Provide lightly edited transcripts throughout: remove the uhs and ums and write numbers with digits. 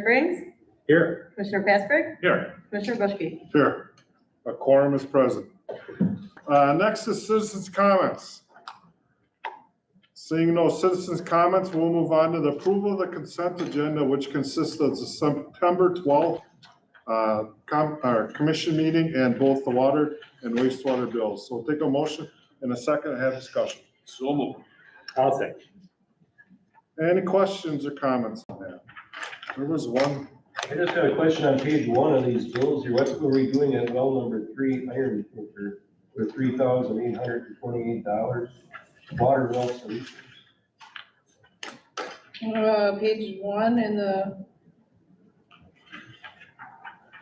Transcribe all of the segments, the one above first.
Briggs, Here. Commissioner Passberg, Here. Commissioner Bushke. Here, a quorum is present. Next is citizens' comments. Seeing no citizens' comments, we'll move on to the approval of the consent agenda, which consists of the September 12th commission meeting and both the water and wastewater bills. So we'll take a motion in a second and have discussion. So moved. I'll say. Any questions or comments on that? There was one. I just got a question on page 1 of these bills here. What were we doing at well number 3 iron filter for $3,828? Water well solutions. Page 1 in the,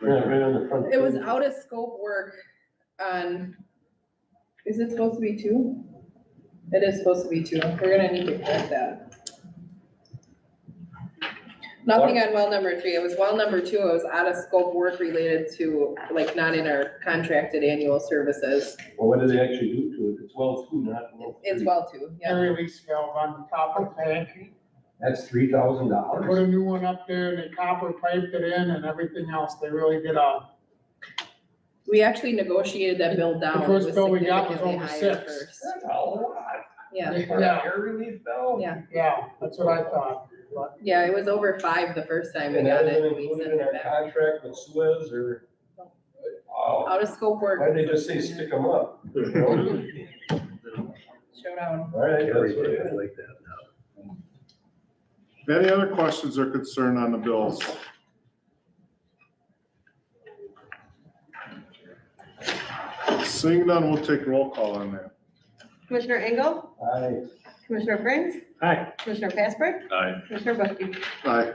Yeah, right on the front. it was page. out of scope work on, is it supposed to be 2? It is supposed to be 2. We're gonna need to correct that. Nothing on well number 3. It was well number 2. It was out of scope work related to, like, not in our contracted annual services. Well, what did they actually do to it? It's well 2, not well 3. It's well 2, yeah. Air release valve on the top of the tank. That's They put $3,000. a new one up there and they copper piped it in and everything else. They really did We actually negotiated that bill down. The It first was bill we got was significantly over higher 6. first. That's a lot. Yeah, For an air relief valve? yeah. yeah, that's what I thought. But Yeah, it was over 5 the first time we And got that it. isn't We included sent in it our back. contract with Suez or? Wow. Out of scope work. Why'd they just say stick them up? Showdown. All right, that's what it is. Like that now. Any other questions or concern on the bills? Seeing none, we'll take roll call on that. Commissioner Engel, Aye. Commissioner Briggs, Hi. Commissioner Passberg, Aye. Commissioner Bushke. Aye.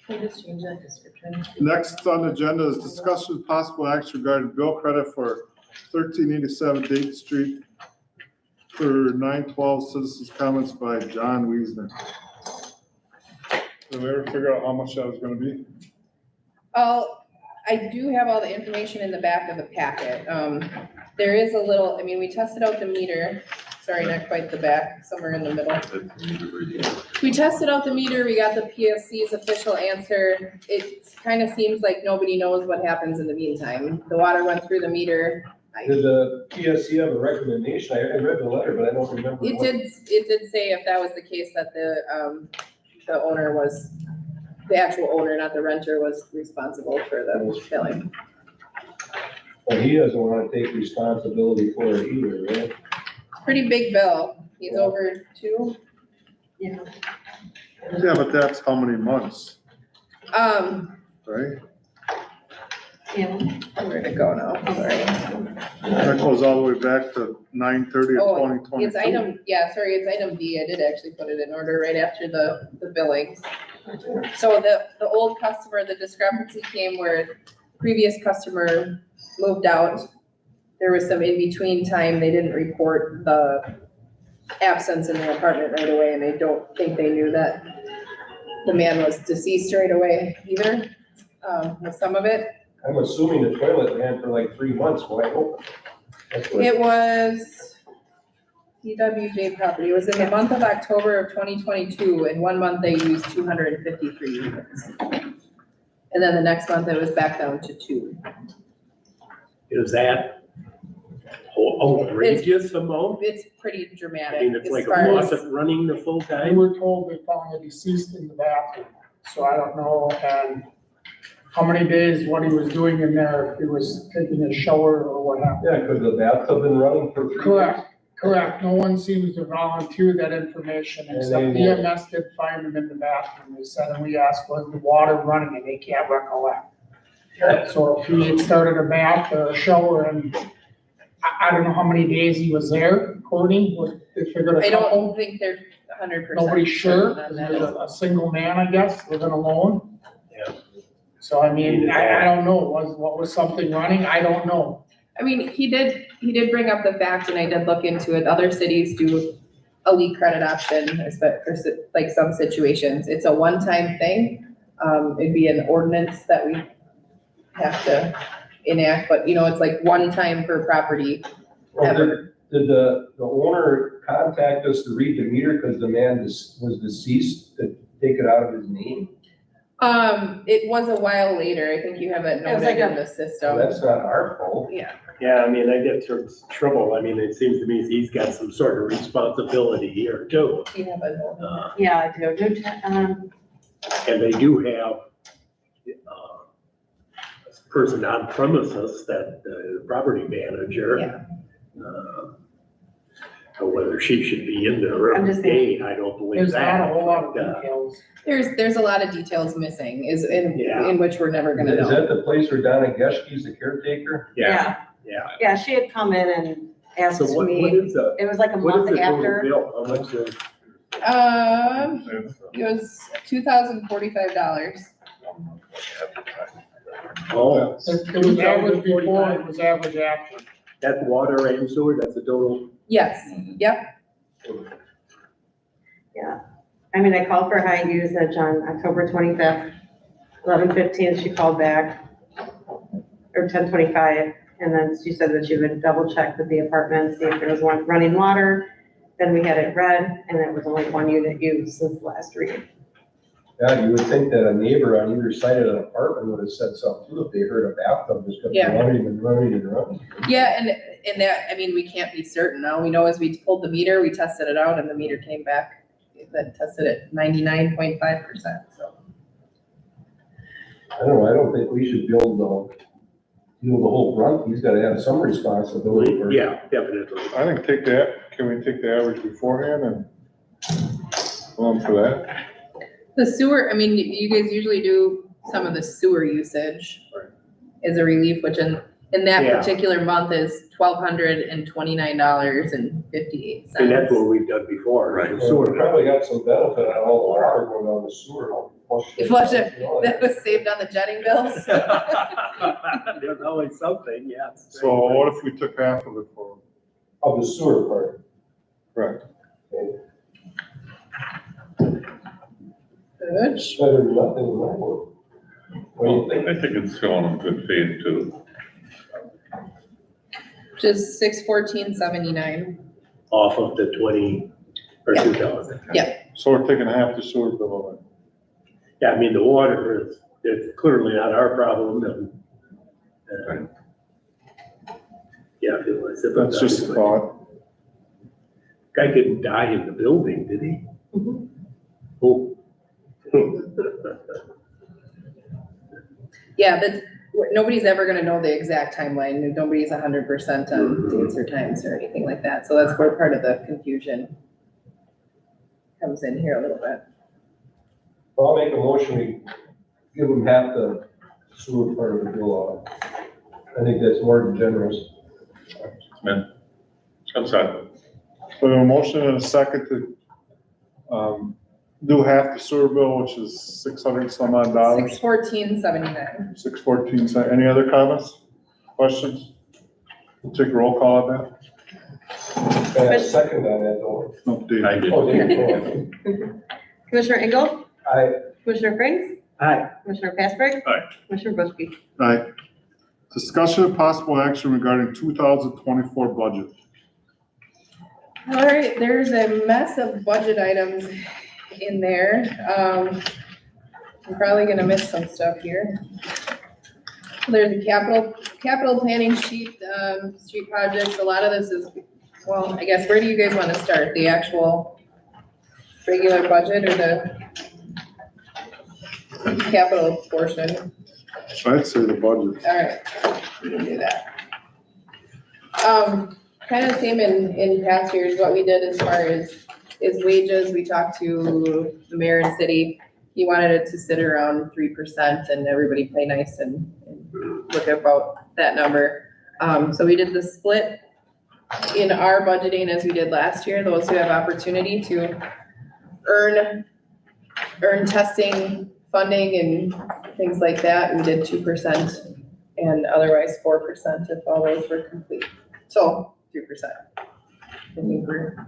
Can we just change that description? Next on the agenda is discussion with possible action regarding bill credit for 1387 Dayton Street for 912 citizens comments by John Wiesner. Did we ever figure out how much that was gonna be? I do have all the information in the back of the packet. There is a little, I mean, we tested out the meter. Sorry, not quite the back, somewhere in the middle. We tested out the meter, we got the PSC's official answer. It kind of seems like nobody knows what happens in the meantime. The water went through the meter. Did the PSC have a recommendation? I read the letter, but I don't remember. It did say if that was the case that the owner was, the actual owner, not the renter, was responsible for the billing. But he doesn't want to take responsibility for it either, right? Pretty big bill. He's over 2. Yeah. Yeah, but that's how many months, Um, right? Yeah. where'd it go now? Sorry. That goes all the way back to 9/30 of Oh, 2022. It's item, yeah, sorry, it's item D. I did actually put it in order right after the billings. So the old customer, the discrepancy came where previous customer moved out. There was some in-between time. They didn't report the absence in the apartment right away, and I don't think they knew that the man was deceased right away either, with some of it. I'm assuming the toilet ran for like 3 months wide open. That's what. It was DWJ property. It was in the month of October of 2022. In 1 month, they used 253 units. And then the next month, it was back down to 2. Is that outrageous amount? It's pretty I dramatic. mean, it's as like far a as- faucet running the full we time. were told they found a deceased in the bathroom. So I don't know and how many days, what he was doing in there, if he was taking a shower or what happened. Yeah, because the bathtub been running for 3 years. Correct. No one seems to volunteer that information except And they- EMS did find him in the bathroom. They said, and we asked, was the water running? And they can't recollect. So if he had started a bath or a shower and I don't know how many days he was there, Courtney, they figured I a couple. don't think they're 100%. Nobody's sure, on 'cause that. there's a single man, I guess, living alone. Yeah. So I mean, I don't know, what was something running? I don't know. I mean, he did bring up the fact, and I did look into it. Other cities do a leak credit option, for like some situations. It's a one-time thing. It'd be an ordinance that we have to enact, but it's like one time per property Well, ever. Did the owner contact us to read the meter because the man was deceased to take it out of his name? It was a while later. I think you have it It was like noted in a- the So system. that's not our fault. Yeah, Yeah, I mean, I get towards trouble. I mean, it seems to me he's got some sort of responsibility here too. you have a note. Yeah, I do. And they do have a person on premises that the property manager. Yeah. Whether she should be in there I'm every just day, I don't believe There's that. not a whole lot of but, details. There's a lot of details missing Yeah. in which we're never gonna Is know. that the place where Donna Geschke's the caretaker? Yeah, Yeah, she had come in and asked so what me, is the, it was like a what is month the total after. bill? How much is? It was $2,045. Oh, It was average before, it was average after. that's water and sewer, that's the total? Yes, yep, I mean, I called for high usage on October 25th, 11:15, she called back, or 10:25, and then she said that she would double check with the apartment, see if there was one running water. Then we had it read, and it was only one unit used since the last reading. Yeah, you would think that a neighbor on either side of an apartment would have said something too if they heard a bathtub just kept Yeah. running and running and running. yeah, and that, I mean, we can't be certain. All we know is we pulled the meter, we tested it out, and the meter came back, that tested at 99.5%, so. I don't know, I don't think we should build the whole brunt. He's gotta have some responsibility for. Yeah, definitely. I think can we take the average beforehand and go on for that? The sewer, I mean, you guys usually do some of the sewer usage as a relief, which in that Yeah. particular month is $1,229.58. And that's what we've done before, right? So we probably got some benefit on all the water going down the sewer. Flush it. That was saved on the jetting bills. There's always something, yeah. So what if we took half of it for, Of the sewer part. correct? Good. It's better than nothing in my book. What do you think? I think it's showing them good faith too. Just $614.79. Off of the 20 or Yeah. 2,000. So we're taking half the sewer bill of it. Yeah, I mean, the water is, it's clearly not our problem and. Yeah, it was. That's just a thought. Guy didn't die in the building, did he? Mhm. Oh. Yeah, but nobody's ever gonna know the exact timeline. Nobody's 100% on dates or times or anything like that. So that's where part of the confusion comes in here a little bit. I'll make a motion, we give them half the sewer part of the bill. I think that's more than generous. I'm sorry. So a motion and a second to, do half the sewer bill, which is 600 some odd dollars. $614.79. 614, any other comments, questions? We'll take a roll call on Second on that, though. that. No, Dave. I did. Oh, Dave, Commissioner Engel, I, Commissioner Frings, Hi, Commissioner Fastbreak. Aye. Commissioner Bushky. Aye. Discussion of possible action regarding 2024 budget. All right, there's a mess of budget items in there. I'm probably gonna miss some stuff here. There's a capital planning sheet, street projects. A lot of this is, well, I guess, where do you guys wanna start? The actual regular budget or the capital portion? I'd say the budget. All right, we can do that. Kind of same in past years, what we did as far as wages, we talked to the mayor and city. He wanted it to sit around 3% and everybody play nice and look about that number. So we did the split in our budgeting as we did last year. Those who have opportunity to earn testing funding and things like that, we did 2% and otherwise 4% if all those were complete. So 3%. I think we're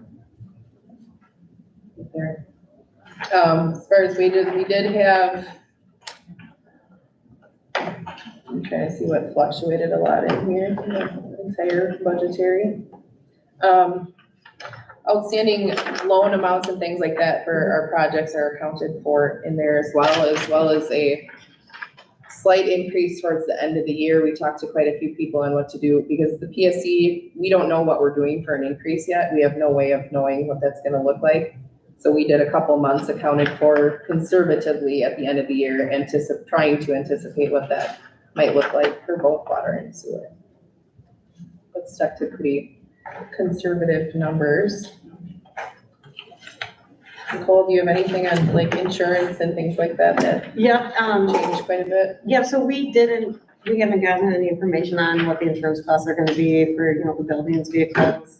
there. As far as wages, we did have, I'm trying to see what fluctuated a lot in here, the entire budgetary. outstanding loan amounts and things like that for our projects are accounted for in there as well as a slight increase towards the end of the year. We talked to quite a few people on what to do because the PSC, we don't know what we're doing for an increase yet. We have no way of knowing what that's gonna look like. So we did a couple months accounted for conservatively at the end of the year, trying to anticipate what that might look like for both water and sewer. But stuck to pretty conservative numbers. Nicole, do you have anything on like insurance and things like that Yeah, changed quite a bit? yeah, so we haven't gotten any information on what the insurance costs are gonna be for, the buildings, vehicles.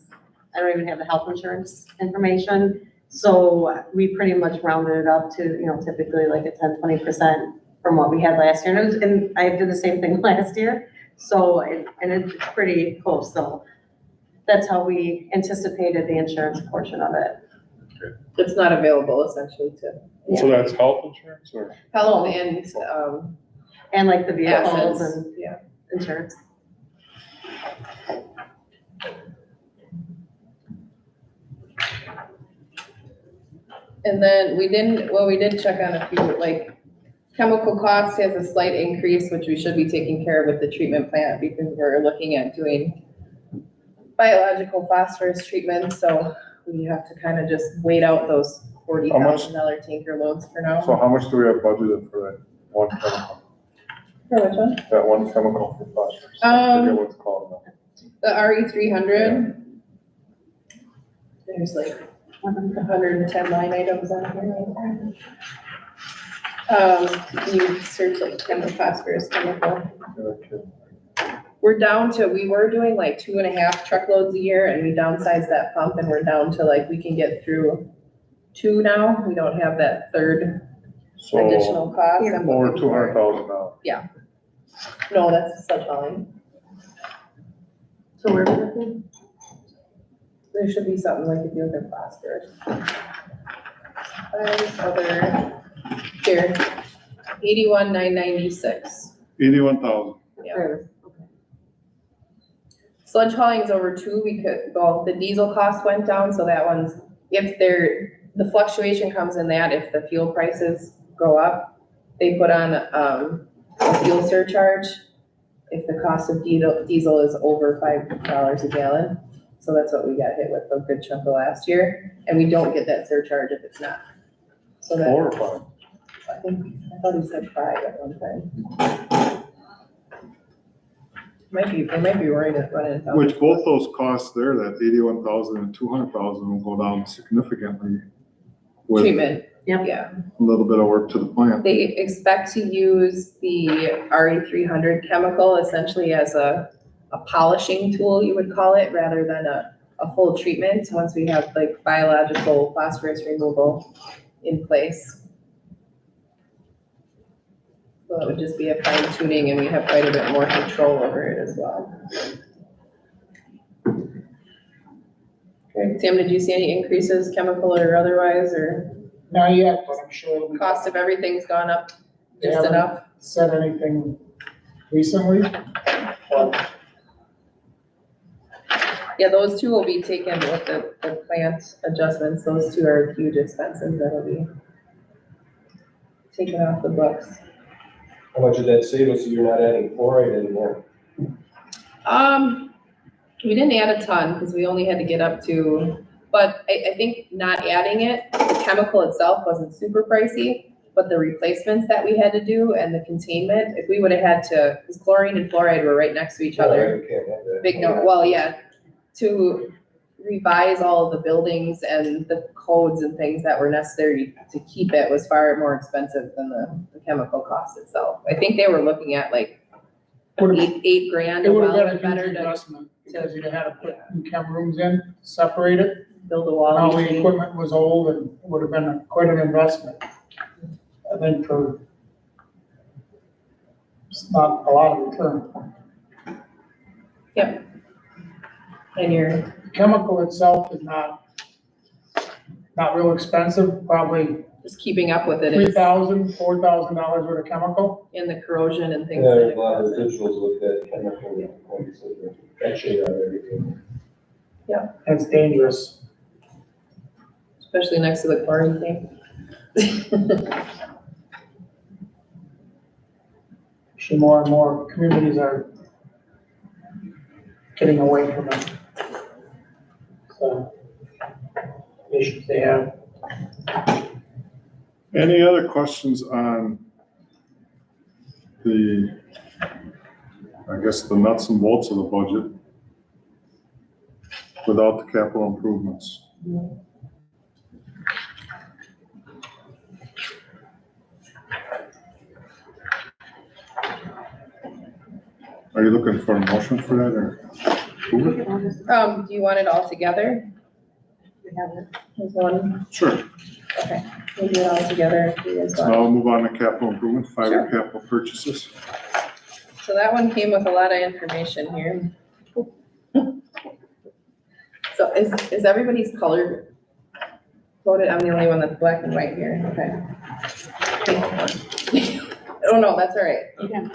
I don't even have the health insurance information. So we pretty much rounded it up to, typically like a 10-20% from what we had last year. And I did the same thing last year. So, and it's pretty close. So that's how we anticipated the insurance portion of it. It's not available essentially to So that's health insurance or? health and, And like the vehicles assets. and Yeah. insurance. And then we did check on a few, like, chemical costs has a slight increase, which we should be taking care of with the treatment plant because we're looking at doing biological phosphorus treatment, so we have to kind of just wait out those $40,000 tanker loads for now. So how much do we have budgeted for that one chemical? For which one? That one chemical for phosphorus? I forget what it's called now. The RE300. There's like 110 line items on here. You search like chemical phosphorus chemical. Okay. We're down to, we were doing like 2.5 truckloads a year and we downsized that pump and we're down to like, we can get through 2 now. We don't have that third So additional cost. I'm over looking for. $200,000. No, that's such volume. So we're looking. There should be something like if you look at phosphorus. Other, here, 81,996. 81,000. Sludge hauling's over 2 because, well, the diesel cost went down, so that one's, the fluctuation comes in that if the fuel prices go up, they put on, a fuel surcharge if the cost of diesel is over $5 a gallon. So that's what we got hit with a good chunk of last year, and we don't get that surcharge if it's not. So that, 4 or 5? I thought he said 5 at one time. They might be running it. Which both those costs there, that 81,000 and 200,000 will go down significantly with Treatment, Yep. yeah. a little bit of work to the plant. They expect to use the RE300 chemical essentially as a polishing tool, you would call it, rather than a full treatment, once we have like biological phosphorus removal in place. So it would just be a fine tuning and we have quite a bit more control over it as well. Okay, Sam, did you see any increases, chemical or otherwise, or Not yet, but I'm sure we cost of everything's gone up They just haven't enough? said anything recently. But Yeah, those 2 will be taken with the plant adjustments. Those 2 are huge expenses that'll be taken off the books. How much did that save us if you're not adding chloride anymore? We didn't add a ton because we only had to get up to, but I think not adding it, the chemical itself wasn't super pricey, but the replacements that we had to do and the containment, if we would have had to, because chlorine and fluoride were right next to each other. You can't have that. Big no, well, yeah, to revise all of the buildings and the codes and things that were necessary to keep it was far more expensive than the chemical cost itself. I think they were looking at like $8 grand it a would have well, been a better huge to investment because you'd have had to put new chem rooms in, separate it. build a wall. All the equipment was old and it would have been quite an investment. I think for, it's not a lot of return. And your The chemical itself is not real expensive, probably just keeping up with it is $3,000, $4,000 worth of chemical. in the corrosion and things Yeah, that there's it a lot of causes. residuals with that chemical, actually on everything. That's dangerous. especially next to the quarry thing. Actually, more and more communities are getting away from it. So, issues they have. Any other questions on the, I guess, the nuts and bolts of the budget without the capital improvements? Are you looking for a motion for that or? Do you want it all together? We have it. As one, Sure. okay, we'll do it all together if you guys So want. I'll move on to capital improvement, Sure. capital purchases. So that one came with a lot of information here. So is everybody's color coded? I'm the only one that's black and white here, okay. Oh, no, that's all right. Yeah.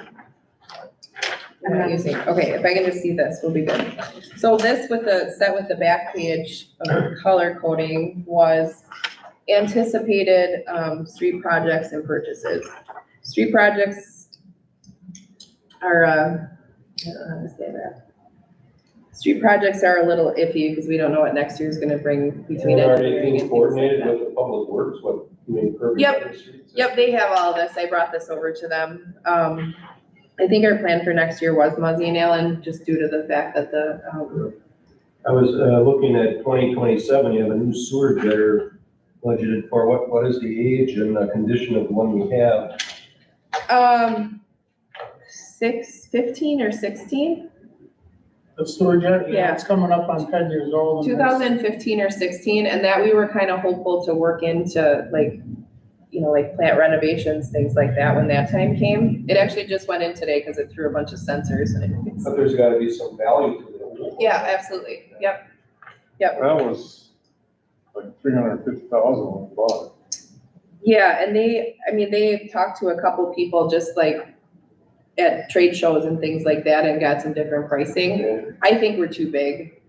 I'm not using, okay, if I can just see this, we'll be good. So this with the, set with the back page of the color coding was anticipated, street projects and purchases. Street projects are, I don't know how to say that. Street projects are a little iffy because we don't know what next year's gonna bring between Are engineering anything and things like coordinated that. with the public works, what, you mean, curb? Yep. Yep, they have all this. I brought this over to them. I think our plan for next year was Muzzy and Allen, just due to the fact that the, I was, looking at 2027, you have a new sewer jetter budgeted for, what is the age and the condition of the one we have? 15 or 16? The storage, Yeah. yeah, it's coming up on 10 years old. and that's- 2015 or 16, and that we were kind of hopeful to work into like, you know, like plant renovations, things like that when that time came. It actually just went in today because it threw a bunch of sensors and it's, But there's gotta be some value to it. yeah, absolutely. Yep. That was like 350,000 when we bought it. Yeah, and they talked to a couple people just like at trade shows and things like that and got some different pricing. I think we're too big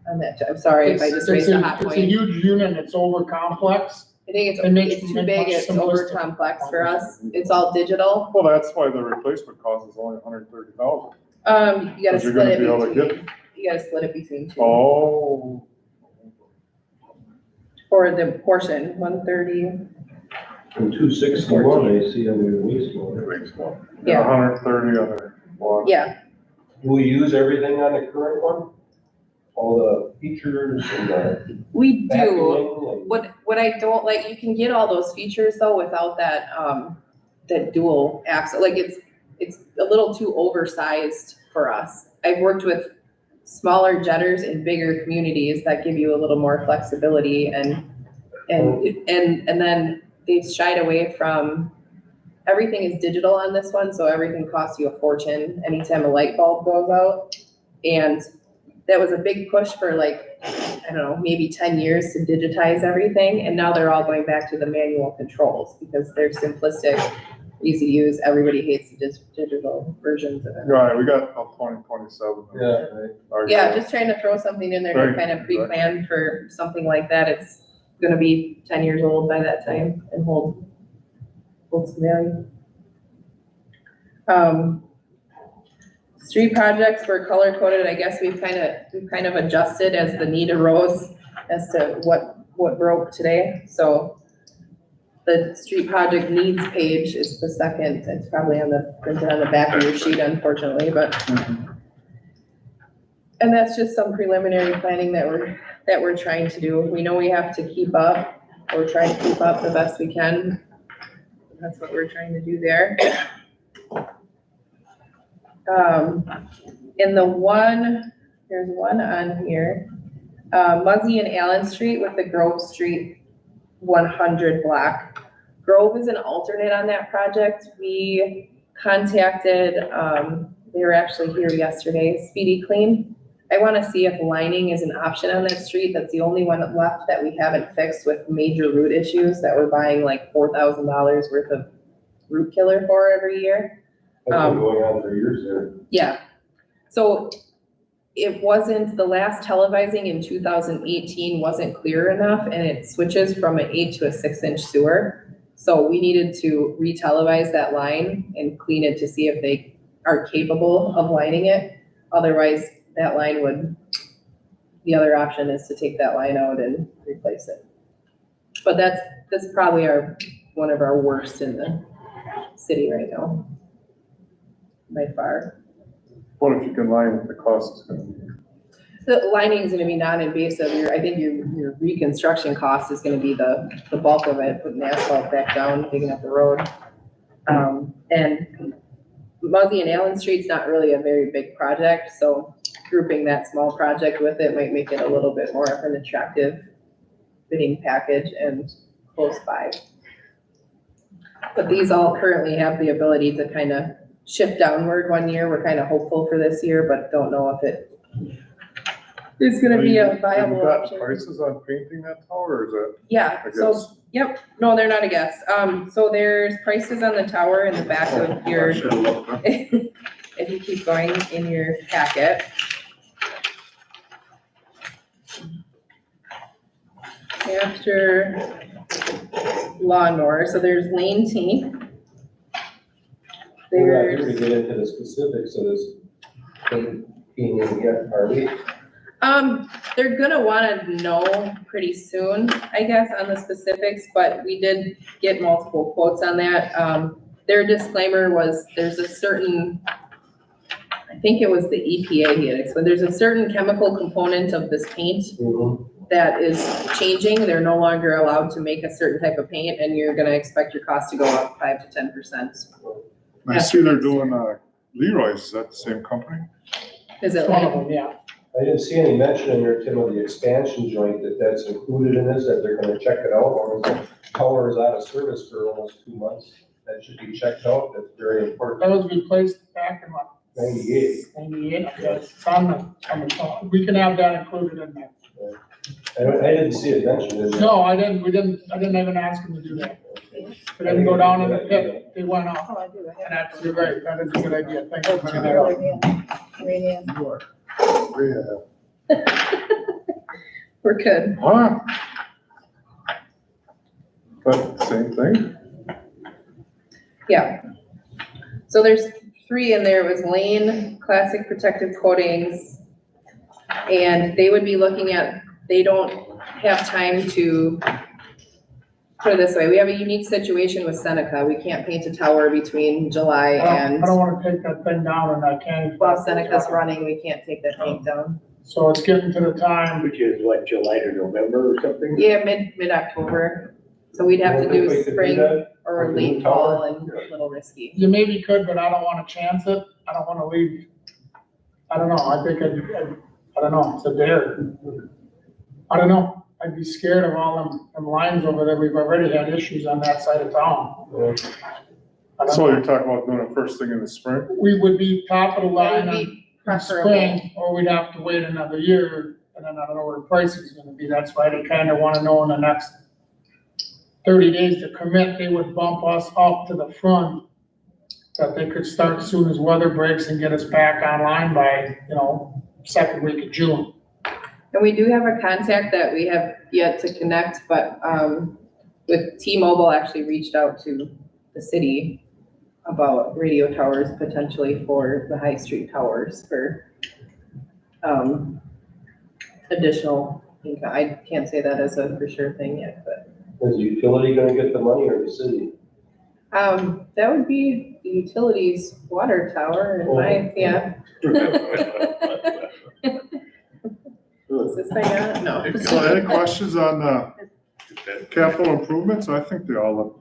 on that. I'm sorry if I just raised a hot It's a point. huge unit, it's over complex. I think It makes it's too it big, much it's over simplistic. complex for us. It's all digital. Well, that's why the replacement cost is only 130,000. You gotta Because you're split gonna it be able to between, you gotta split it between two. Oh, For the portion, 130, And 261, I see under the wastewater. yeah, 130 on their one. yeah. Do we use everything on the current one? All the features and the We do. vacuuming and- What I don't like, you can get all those features though without that, that dual axle, like it's a little too oversized for us. I've worked with smaller jetters in bigger communities that give you a little more flexibility and then they've shied away from, everything is digital on this one, so everything costs you a fortune anytime a light bulb goes out. And that was a big push for like, I don't know, maybe 10 years to digitize everything. And now they're all going back to the manual controls because they're simplistic, easy to use. Everybody hates the digital versions of it. Right, we got about 2027. Yeah, right. Yeah, just trying to throw something in there to Right. kind of pre-plan for something like that. It's gonna be 10 years old by that time and hold some value. Street projects were color coded. I guess we've kind of adjusted as the need arose as to what broke today. So the street project needs page is the second. It's probably printed on the back of your sheet, unfortunately, but. And that's just some preliminary planning that we're trying to do. We know we have to keep up, or try to keep up the best we can. That's what we're trying to do there. In the one, there's one on here, Muzzy and Allen Street with the Grove Street 100 block. Grove is an alternate on that project. We contacted, they were actually here yesterday, Speedy Clean. I want to see if lining is an option on that street. That's the only one left that we haven't fixed with major root issues that we're buying like $4,000 worth of root killer for every year. That's been going on for years there. Yeah, so it wasn't, the last televising in 2018 wasn't clear enough, and it switches from an 8 to a 6-inch sewer. So we needed to re-televise that line and clean it to see if they are capable of lining it. Otherwise, that line would, the other option is to take that line out and replace it. But that's probably one of our worst in the city right now, by far. What if you can line what the cost is gonna be? The lining is gonna be non-invasive. I think your reconstruction cost is gonna be the bulk of it, putting the asphalt back down, digging up the road. And Muzzy and Allen Street's not really a very big project, so grouping that small project with it might make it a little bit more of an attractive bidding package and close by. But these all currently have the ability to kind of shift downward one year. We're kind of hopeful for this year, but don't know if it is gonna be a viable Have you got option. prices on painting that tower, or is that, Yeah, I so, guess? yep, no, they're not a guess. So there's prices on the tower in the back of your, I should've looked, huh? if you keep going in your packet. After lawnmower, so there's lane tank. We're not here There's, to get into the specifics of this painting yet, are we? they're gonna wanna know pretty soon, I guess, on the specifics, but we did get multiple quotes on that. Their disclaimer was, there's a certain, I think it was the EPA he had explained, there's a certain chemical component of this paint that is changing. They're no longer allowed to make a certain type of paint, and you're gonna expect your cost to go up 5 to 10%. I see they're doing, Leroy's, is that the same company? Is it One of like, them, yeah. I didn't see any mention in there, Tim, of the expansion joint, that's included in this, that they're gonna check it out, or the tower is out of service for almost 2 months. That should be checked out, that's very important. That was replaced back in what, 98. 98, I guess. It's on the, we can have that included in there. I didn't see it mentioned in there. No, I didn't even ask him to do that. We didn't go down in the pit, they went off. oh, I do, And that's, you're right, that is a good idea. Thank you for bringing that up. Yeah. we're good. Huh? But same thing? Yeah. So there's 3 in there. It was Lane, Classic Protective Coatings. And they would be looking at, they don't have time to, put it this way, we have a unique situation with Seneca. We can't paint a tower between July I and, don't wanna take that thing down and I can't. while Seneca's running, we can't take that paint down. So it's getting to the time, Which is what, July to November or something? Yeah, mid-October. So we'd have to I think we do could do spring that. or With the new late fall tower. and a little risky. you maybe could, but I don't wanna chance it. I don't wanna leave. I don't know, I think I don't know, it's a dare. I don't know, I'd be scared of all them lines over there. We've already had issues on that side of town. I don't So know. you're talking about doing it first thing in the spring? We would be top of the That line would in be preferable. spring, or we'd have to wait another year, and then I don't know where the price is gonna be. That's why they kinda wanna know in the next 30 days to commit. They would bump us up to the front, that they could start as soon as weather breaks and get us back online by, second week of June. And we do have a contact that we have yet to connect, but with T-Mobile actually reached out to the city about radio towers potentially for the High Street towers for additional income. I can't say that as a for sure thing yet, but Is the utility gonna get the money or the city? that would be the utilities water tower in my, yeah. Is this thing on? No. So any questions on, capital improvements? I think they all look,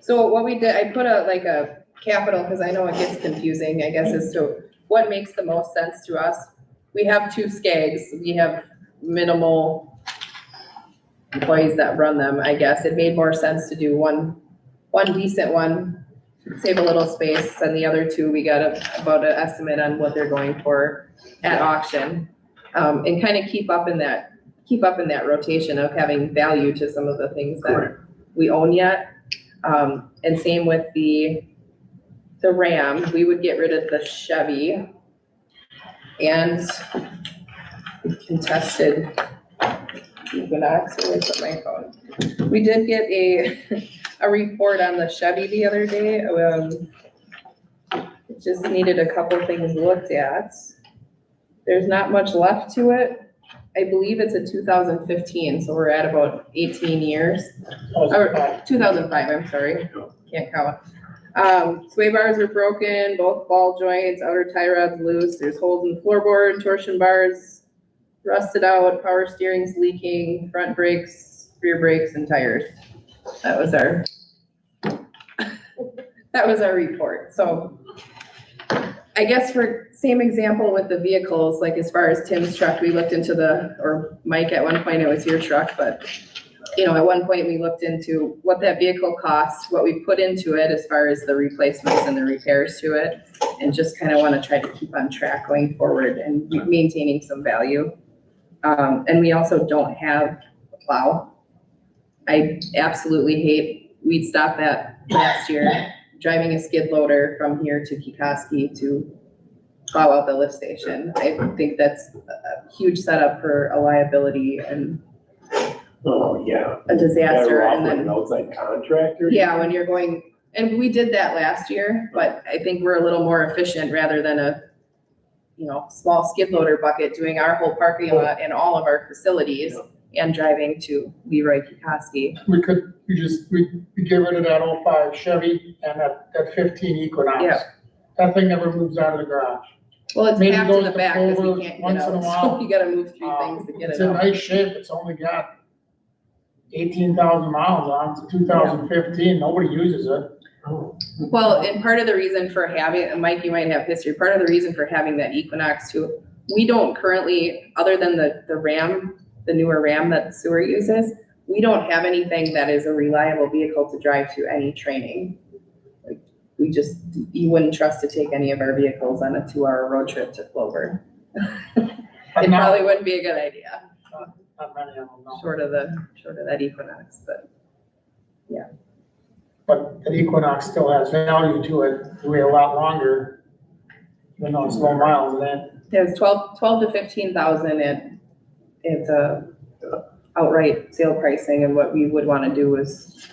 So what we did, I put a capital, because I know it gets confusing, I guess, as to what makes the most sense to us. We have 2 SCAGs, we have minimal employees that run them, I guess. It made more sense to do one decent one, save a little space, and the other 2, we got about an estimate on what they're going for at auction. And kind of keep up in that rotation of having value to some of the things that we own yet. And same with the Ram, we would get rid of the Chevy. and contested equinox, where is my phone? We did get a report on the Chevy the other day. It just needed a couple things looked at. There's not much left to it. I believe it's a 2015, so we're at about 18 years. Or 2005, I'm sorry, can't count. Sway bars are broken, both ball joints, outer tie rods loose, there's holes in the floorboard, torsion bars rusted out, power steering's leaking, front brakes, rear brakes, and tires. That was our, that was our report, so. I guess for same example with the vehicles, like as far as Tim's truck, we looked into or Mike, at one point it was your truck, but you know, at one point we looked into what that vehicle costs, what we put into it as far as the replacements and the repairs to it, and just kind of want to try to keep on track going forward and maintaining some value. And we also don't have a plow. I absolutely hate, we'd stopped that last year, driving a skid loader from here to Kikoski to plow out the lift station. I think that's a huge setup for a liability and Oh, yeah. a disaster. Better off And with then, an outside contractor. yeah, when you're going, and we did that last year, but I think we're a little more efficient rather than a, you know, small skid loader bucket doing our whole parking lot and all of our facilities and driving to Leroy Kikoski. We get rid of that 05 Chevy and that 15 Equinox. Yeah. That thing never moves out of the garage. Well, it's Maybe packed in goes the to back because Clover we can't once get in a out, while. so you gotta move three things to get It's it in out. nice shape, it's only got 18,000 miles on it, it's a 2015, nobody uses it. Well, and part of the reason for having, Mike, you might have history, part of the reason for having that Equinox too, we don't currently, other than the Ram, the newer Ram that the sewer uses, we don't have anything that is a reliable vehicle to drive to any training. Like, we just, you wouldn't trust to take any of our vehicles on a 2-hour road trip to Clover. It probably wouldn't be a good idea, Not many of them, no. short of that Equinox, but. But the Equinox still has value to it, way a lot longer, even though it's low miles, and then It's 12 to 15,000. It's a outright sale pricing, and what we would want to do is,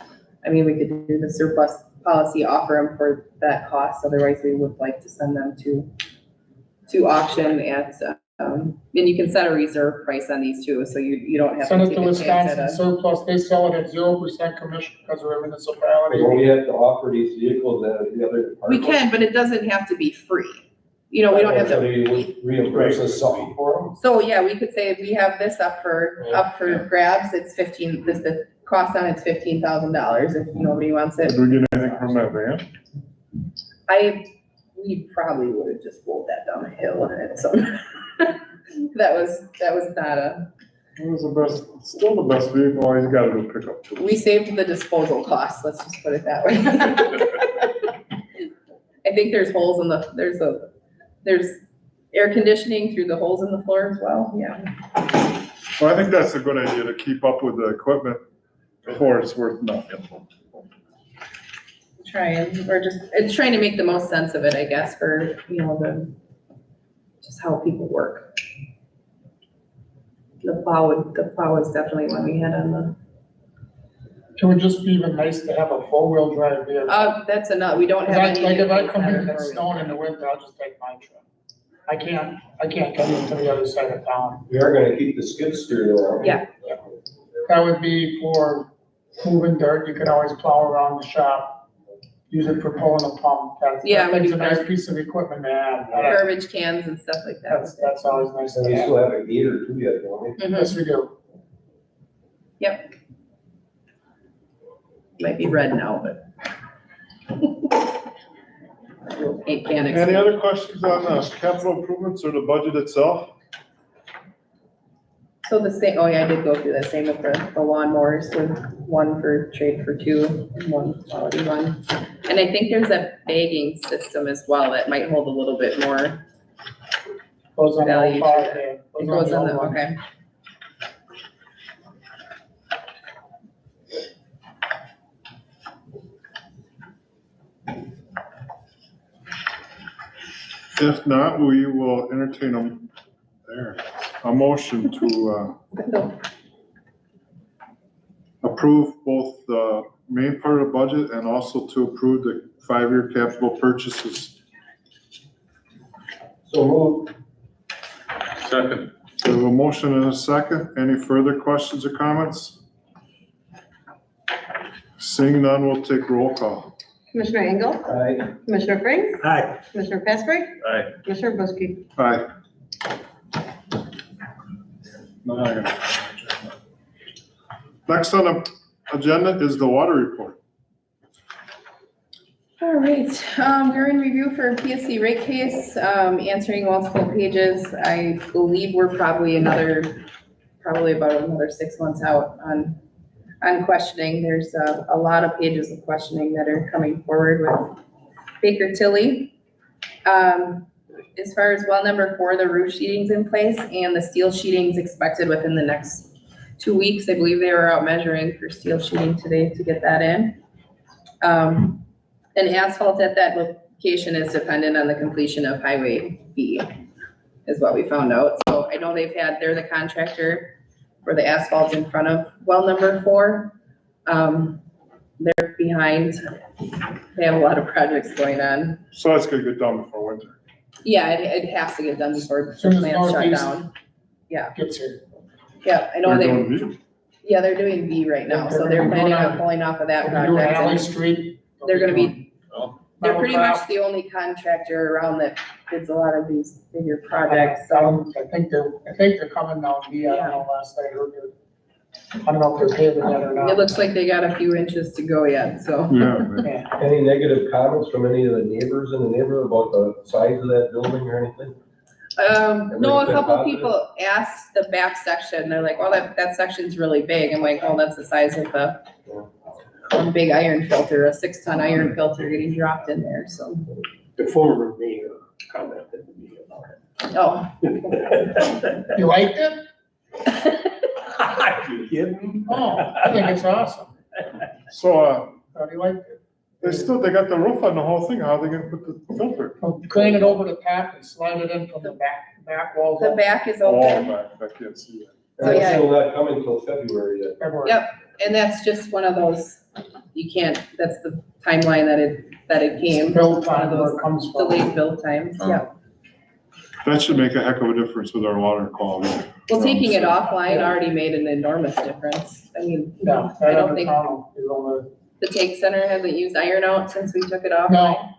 I mean, we could do the surplus policy, offer them for that cost. Otherwise, we would like to send them to auction at, and you can set a reserve price on these too, so you don't have send to it take to a chance Wisconsin at surplus, they sell it at 0% commission because we're a municipality. Well, we have to offer these vehicles at the other We departments. can, but it doesn't have to be free. You know, we don't have to. Somebody would reimburse us something for them. So, yeah, we could say we have this up for grabs, it's the cost on it's $15,000 if nobody wants it. Did we get anything from that van? We probably would have just rolled that down the hill and it's that was not It was the best, still the best vehicle, all he's gotta do pick up tools. we saved the disposal costs, let's just put it that way. I think there's holes in there's air conditioning through the holes in the floor as well, yeah. Well, I think that's a good idea to keep up with the equipment before it's worth nothing. It's trying to make the most sense of it, I guess, for, you know, just how people work. The plow is definitely one we had on the, It would just be even nice to have a 4-wheel drive vehicle. that's enough, we don't have any. Like if I vehicles come that in are and it's four-wheel snowing in the winter, I'll just take my truck. I can't come into the other side of town. We are gonna keep the skid steer though. Yeah. That would be for moving dirt, you can always plow around the shop, use it for pulling a pump. Yeah, we It's do a nice that. piece of equipment to have. Garbage cans and stuff like that. That's always nice And to we have. still have a gator too yet, don't we? Mhm. Yes, we do. Might be red now, but. Paint can Any explode. other questions on capital improvements or the budget itself? So the same, oh yeah, I did go through that same with the lawnmowers, with one for trade for two, and one quality one. And I think there's a bagging system as well that might hold a little bit more Goes on value the to car, it. it It goes on the, old one. okay. If not, we will entertain a motion to approve both the main part of the budget and also to approve the 5-year capital purchases. So move. Second. We have a motion and a second. Any further questions or comments? Seeing none, we'll take roll call. Commissioner Engel, Aye. Commissioner Frings, Aye. Commissioner Pasprick, Aye. Commissioner Boski. Aye. Next on the agenda is the water report. All right, we're in review for PSC rate case, answering multiple pages. I believe we're probably about another 6 months out on questioning. There's a lot of pages of questioning that are coming forward with Baker Tilly. As far as well number 4, the roof sheeting's in place and the steel sheeting's expected within the next 2 weeks. I believe they were out measuring for steel sheeting today to get that in. And asphalt at that location is dependent on the completion of Highway B, is what we found out. So I know they're the contractor for the asphalt in front of well number 4. They're behind. They have a lot of projects going on. So that's gonna get done before winter. Yeah, it has to get done before the Soon as plant's shut Northeast down. Gets here. Yeah, I know They're they, doing B. yeah, they're doing B right now, so they're planning on pulling off of that They're doing project. Alley and Street. They're gonna be, they're pretty much Metalcraft. the only contractor around that bids a lot of these bigger projects, so. I think they're coming down B. I don't know, last I heard. I don't know if they're paving yet or It not. looks like they got a few inches to go yet, so. Yeah, man. Yeah. Any negative comments from any of the neighbors in the neighborhood about the size of that building or anything? No, a Everything couple positive? people asked the back section, they're like, well, that section's really big. I'm like, oh, that's the size of one big iron filter, a 6-ton iron filter getting dropped in there, so. The former mayor commented to me about Oh, it. You liked it? Are you kidding? Oh, I think it's awesome. So, Thought you liked it. they got the roof on the whole thing. How are they gonna put the filter? Well, crane it over the top and slide it in from the back walls. the back is Oh, open, I can't see it. So, And it's yeah. still not coming until February yet. February. Yep. and that's just one of those, you can't, that's the timeline that it came. Build One of time where those it comes from. delayed build times, yeah. That should make a heck of a difference with our water quality. Well, taking it offline already made an enormous difference. I mean, Yeah, I that don't other think tunnel is only. the take center hasn't used iron out since we took it off. No,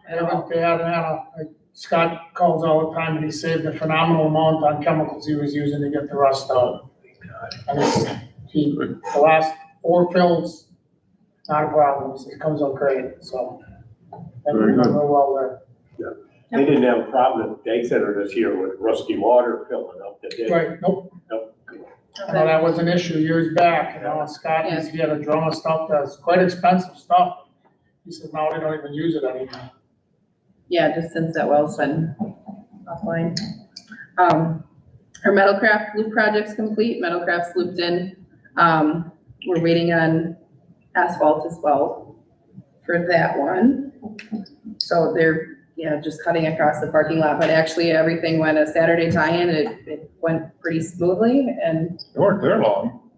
they haven't had Scott calls all the time and he saved a phenomenal amount on chemicals he was using to get the rust out. And the last 4 fills, not a problem, it comes out great, so. Very good. Real well there. They didn't have a problem at Day Center this year with rusty water filling up the ditch. Right, nope, Nope. no, that was an issue years back, Scott, he had a drum of stuff that's quite expensive stuff. He said, no, they don't even use it anymore. Yeah, just since that well's been offline. Our Metalcraft loop project's complete, Metalcraft's looped in. We're waiting on asphalt as well for that one. So they're, just cutting across the parking lot, but actually everything went a Saturday tie-in, it went pretty smoothly and They weren't there long.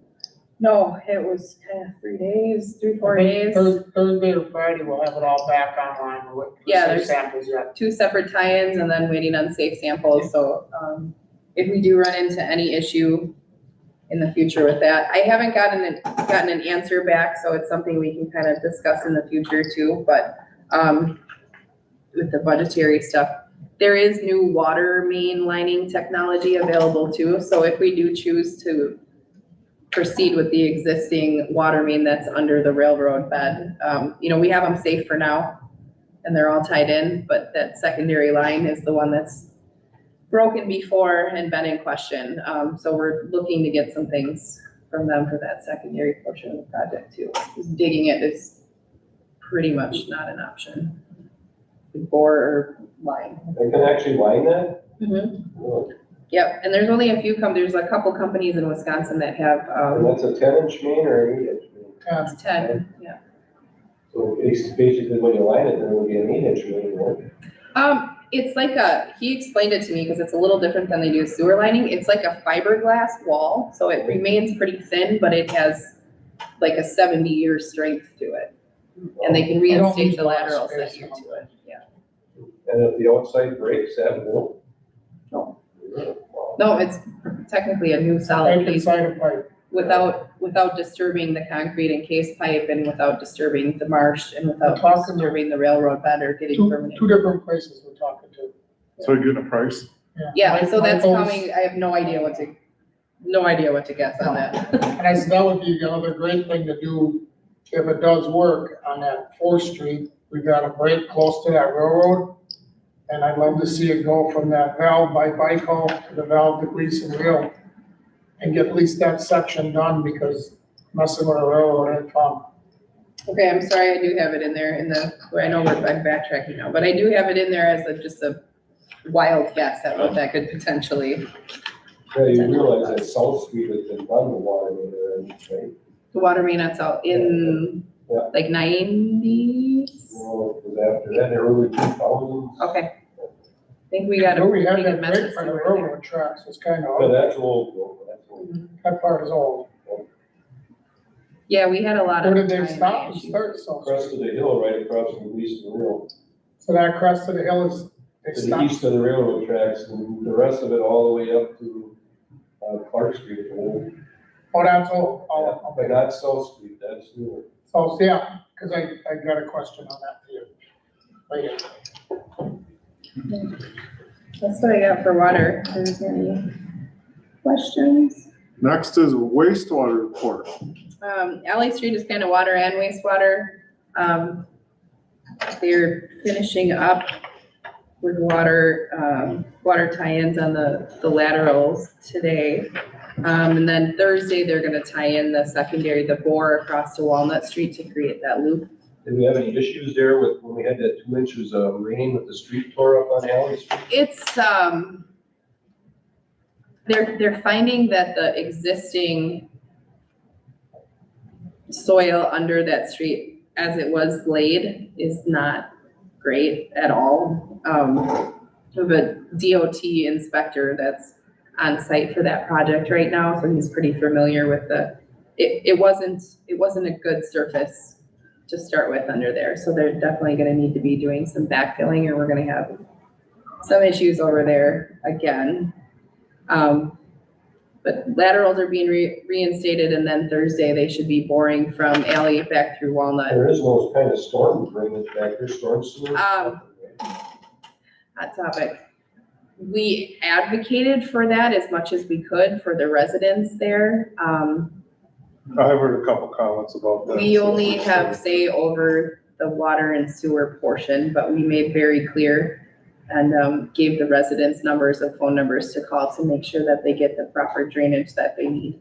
no, it was kind of 3 days, 3-4 days. Thursday or Friday, we'll have it all back online, we're waiting for Yeah, safe there's- samples yet. 2 separate tie-ins and then waiting on safe samples, so, if we do run into any issue in the future with that, I haven't gotten an answer back, so it's something we can kind of discuss in the future too, but, with the budgetary stuff, there is new water main lining technology available too, so if we do choose to proceed with the existing water main that's under the railroad bed, we have them safe for now, and they're all tied in, but that secondary line is the one that's broken before and been in question. So we're looking to get some things from them for that secondary portion of the project too. Just digging it is pretty much not an option. Bore or line. They can actually line that? Mm-hmm. Yep, and there's only there's a couple companies in Wisconsin that have, And that's a 10-inch main or an 8-inch main? it's 10, yeah. So it's basically when you line it, then it'll be an 8-inch main, right? It's like he explained it to me because it's a little different than they do sewer lining. It's like a fiberglass wall, so it remains pretty thin, but it has like a 70-year strength to it. And they can reinstate the laterals that year to it, yeah. And if the outside breaks, that won't? No. Wow. No, it's technically a new solid Pipe piece inside a pipe. without disturbing the concrete encased pipe and without disturbing the marsh and without We're talking disturbing the railroad bed or getting permanent. Two different places we're talking to. So you're getting a price? Yeah, so that's Michael's- coming, I have no idea what to guess on that. And I said that would be another great thing to do if it does work on that 4th Street. We've got a break close to that railroad. And I'd love to see it go from that valve by bike hall to the valve to Gleason Rail. And get at least that section done because messing with a railroad ain't fun. Okay, I'm sorry, I do have it in there I know I'm backtracking now, but I do have it in there as just a wild guess at what that could potentially. Yeah, you realize that South Street has been done the water in there, right? The water main that's out in Yeah. like 90s? Well, it was after that, early 2000s. Okay. I think we got a We had pretty good that message break by the right there. railroad tracks. It's kind But of, that's old, though, that's old. that part is old. Yeah, we had a lot of. Where did they time stop and issues. start? So Crest of the hill, right across from Gleason Rail. that crest of the hill is, they To the stopped. east of the railroad tracks, and the rest of it all the way up to Clark Street. Old. Oh, that's old. Oh, But okay. not South Street, that's new. So, yeah, because I got a question on that too. Later. That's what I got for water. If there's any questions? Next is wastewater report. Alley Street is kind of water and wastewater. They're finishing up with water tie-ins on the laterals today. And then Thursday, they're gonna tie in the secondary, the bore across to Walnut Street to create that loop. Did we have any issues there with, when we had that 2 inches of rain with the street tore up on Alley Street? It's, they're finding that the existing soil under that street as it was laid is not great at all. We have a DOT inspector that's on site for that project right now, so he's pretty familiar with it wasn't a good surface to start with under there, so they're definitely gonna need to be doing some backfilling or we're gonna have some issues over there again. But laterals are being reinstated and then Thursday they should be boring from Alley back through Walnut. There is no kind of storm drainage back there, storm sewer. Hot topic. We advocated for that as much as we could for the residents there. I heard a couple comments about that. We so- only have say over the water and sewer portion, but we made very clear and gave the residents phone numbers to call to make sure that they get the proper drainage that they need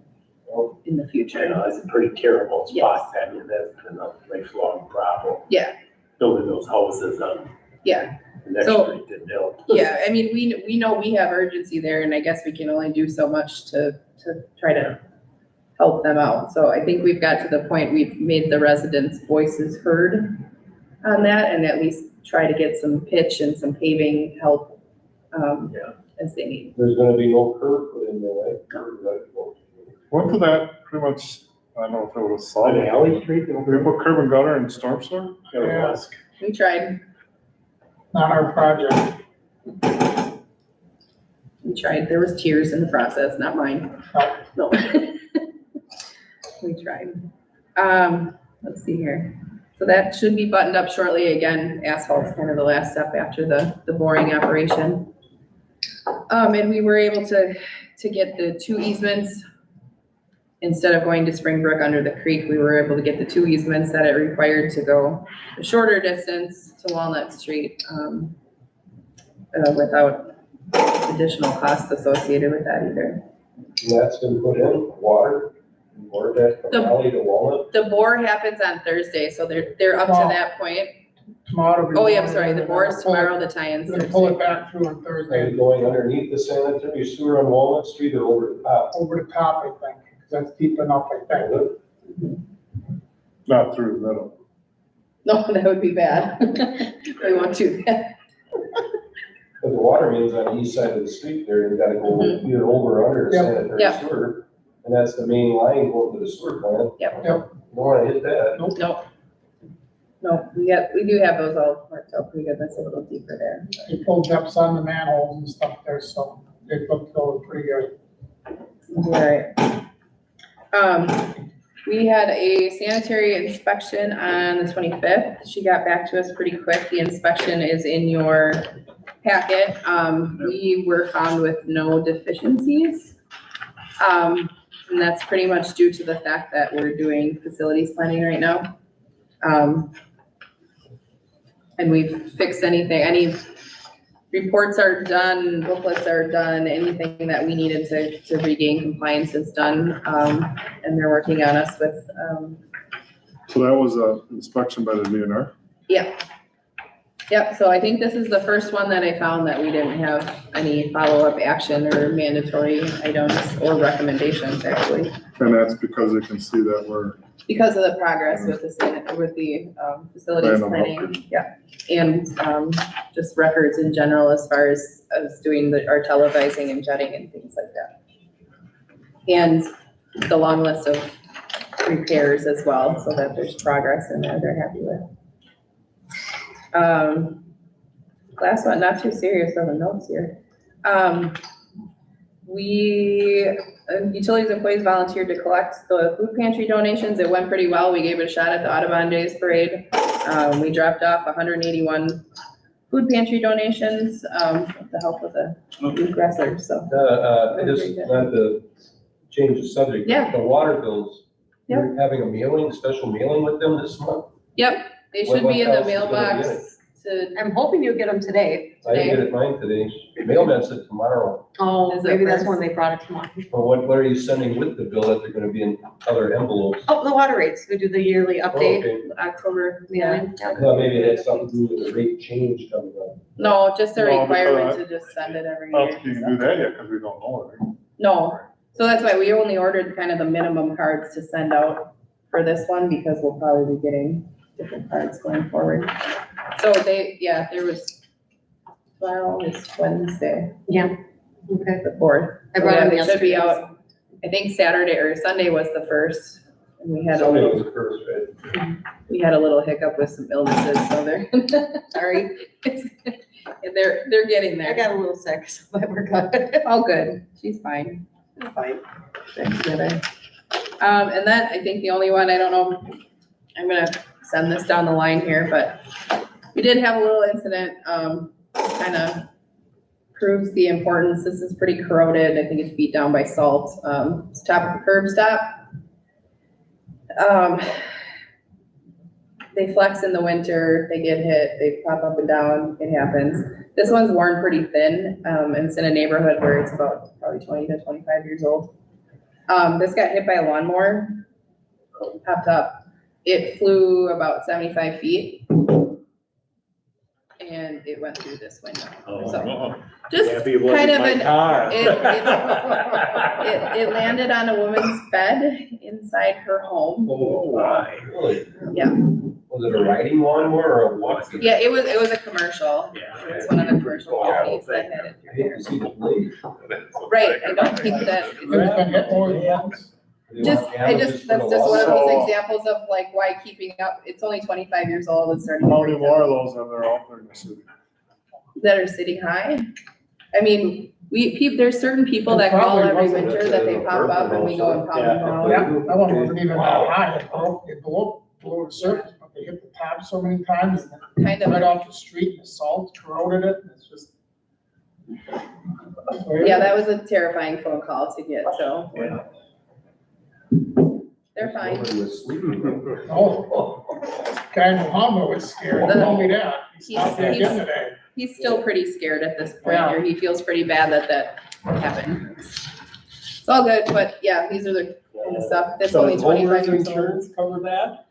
in the You future. know, it's a pretty terrible spot. I mean, that's been a lifelong problem. Yeah. Building those houses on Yeah, the next So- street didn't help. yeah, I mean, we know we have urgency there and I guess we can only do so much to try to help them out. So I think we've got to the point, we've made the residents' voices heard on that and at least try to get some pitch and some paving help, as they need. There's gonna be no curb put in there, right? Curb, right? Went to that pretty much, I don't know if it was On solid. the Alley Street, they We put curb and gutter and storm sewer? it was. We tried, Not our project. there was tears in the process, not mine. No. We tried. Let's see here. So that should be buttoned up shortly. Again, asphalt's kind of the last step after the boring operation. And we were able to get the 2 easements. Instead of going to Springbrook under the creek, we were able to get the 2 easements that it required to go a shorter distance to Walnut Street, without additional costs associated with that either. And that's been put in, water, that from The- Alley to Walnut. The bore happens on Thursday, so they're up to that point. Tomorrow. we Oh, yeah, I'm want sorry, it, the and bore is then we'll pull it- tomorrow, the tie-ins We're gonna pull it Thursday. back through on Are you Thursday, going underneath the sanitary sewer on Walnut Street or over the top? over the top, I think, 'cause that's deep enough, I think. Not through the middle. No, that would be bad. We won't do that. the water main's on the east side of the street there, you gotta go either over or under the Yep. sanitary Yep. sewer. And that's the main line going to the sewer plant. Yep. Yep. Don't wanna hit that. Nope. No, we do have those all marked out pretty good, that's a little deeper there. They pulled depths on the manholes and stuff there, so it looked going pretty good. Right. We had a sanitary inspection on the 25th. She got back to us pretty quick. The inspection is in your packet. We were found with no deficiencies. And that's pretty much due to the fact that we're doing facilities planning right now. And we've fixed any reports are done, booklets are done, anything that we needed to regain compliance is done. And they're working on us with, So that was a inspection by the DNR? Yep, so I think this is the first one that I found that we didn't have any follow-up action or mandatory items or recommendations actually. And that's because they can see that we're, Because of the progress with the facilities Random planning, yeah. And, just records in general as far as doing our televising and jetting and things like that. And the long list of repairs as well, so that there's progress in there they're happy with. Last one, not too serious on the notes here. Utilities employees volunteered to collect the food pantry donations. It went pretty well. We gave it a shot at the Audubon Days Parade. We dropped off 181 food pantry donations, with the help of the youth wrestlers, so. Not to change the subject. Yeah. The water bills, Yep. you're having a mailing, special mailing with them this month? Yep, they should What be in the else is gonna be in mailbox to, I'm hoping you'll get them today. I didn't get it mine today. Mailman said tomorrow. Oh, Is it maybe that's first? when they brought it tomorrow. Well, what are you sending with the bill that they're gonna be in other envelopes? Oh, the water rates, we do the yearly update Okay. October, yeah. mailing. I thought maybe it had something to do with the rate change coming up. No, just a No, requirement because- to just send it every I don't year. think you can do that yet because we don't know it. No, so that's why we only ordered kind of the minimum cards to send out for this one, because we'll probably be getting different cards going forward. So there was, well, it's Wednesday, Yeah, okay. the 4th. I brought them It should be yesterday. out, I think Saturday or Sunday was the 1st. And we had a Somebody little, was the first, right? we had a little hiccup with some illnesses, so they're, Sorry, they're getting I there. got a little sick, so but we're good. Oh, good, she's fine. Fine. Together. And then I think the only one, I don't know, I'm gonna send this down the line here, but we did have a little incident, kind of proves the importance. This is pretty corroded. I think it's beat down by salt. It's top of the curb stop. They flex in the winter, they get hit, they pop up and down, it happens. This one's worn pretty thin, and it's in a neighborhood where it's about probably 20 to 25 years old. This got hit by a lawnmower, popped up. It flew about 75 feet. And it went through this window. So, just Happy it wasn't kind of my an, car. it landed on a woman's bed inside her home. Oh, my, really? Yeah. Was it a riding lawnmower or a walk? Yeah, it was a commercial. Yeah. It's one of the commercial companies that had it I through hate there. to see the blade. Right, I don't think that. It's been hit more than once. That's just one of those examples of like why keeping up, it's only 25 years old, it's starting to How many break more down. of those are there out there in the city? That are sitting high. I mean, there's certain people that call Probably every wasn't winter that they pop up and we go and pound them down. Yeah, that one wasn't even that high, it blew the surface, but they hit the top so many times, and Kind right of, off the street, the salt corroded it, and it's just. yeah, that was a terrifying phone call to get, so. They're fine. Nobody was sleeping. Oh, guy in Muhammad was scared, he told me that, he stopped that He's- in today. He's still pretty scared at this point, Yeah. or he feels pretty bad that happened. It's all good, but yeah, these are the kind of stuff, that's only 25 years old. cover that?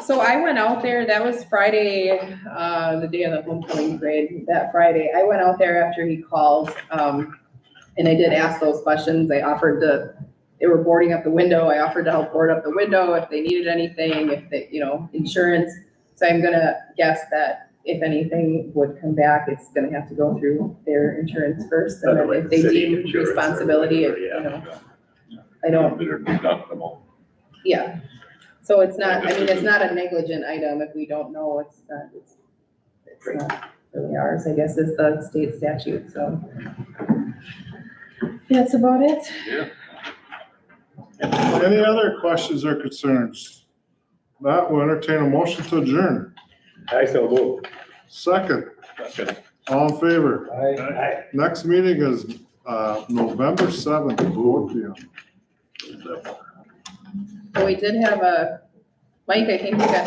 So I went out there, that was Friday, the day of the homecoming parade, that Friday. I went out there after he called, and I did ask those questions. I offered they were boarding up the window. I offered to help board up the window if they needed anything, if they, insurance. So I'm gonna guess that if anything would come back, it's gonna have to go through their insurance first, and then Like if they city deem insurance or responsibility, whatever, you yeah. know, I don't, They're deductible. yeah. So it's not, I mean, it's not a negligent item if we don't know, it's not really ours, I guess, is the state statute, so. That's about it. Yeah. Any other questions or concerns? Not, we'll entertain a motion to adjourn. I so move. Second, Second. all in favor? Aye. Next meeting is, November 7th, 4 p.m. So we did have Mike, I think you got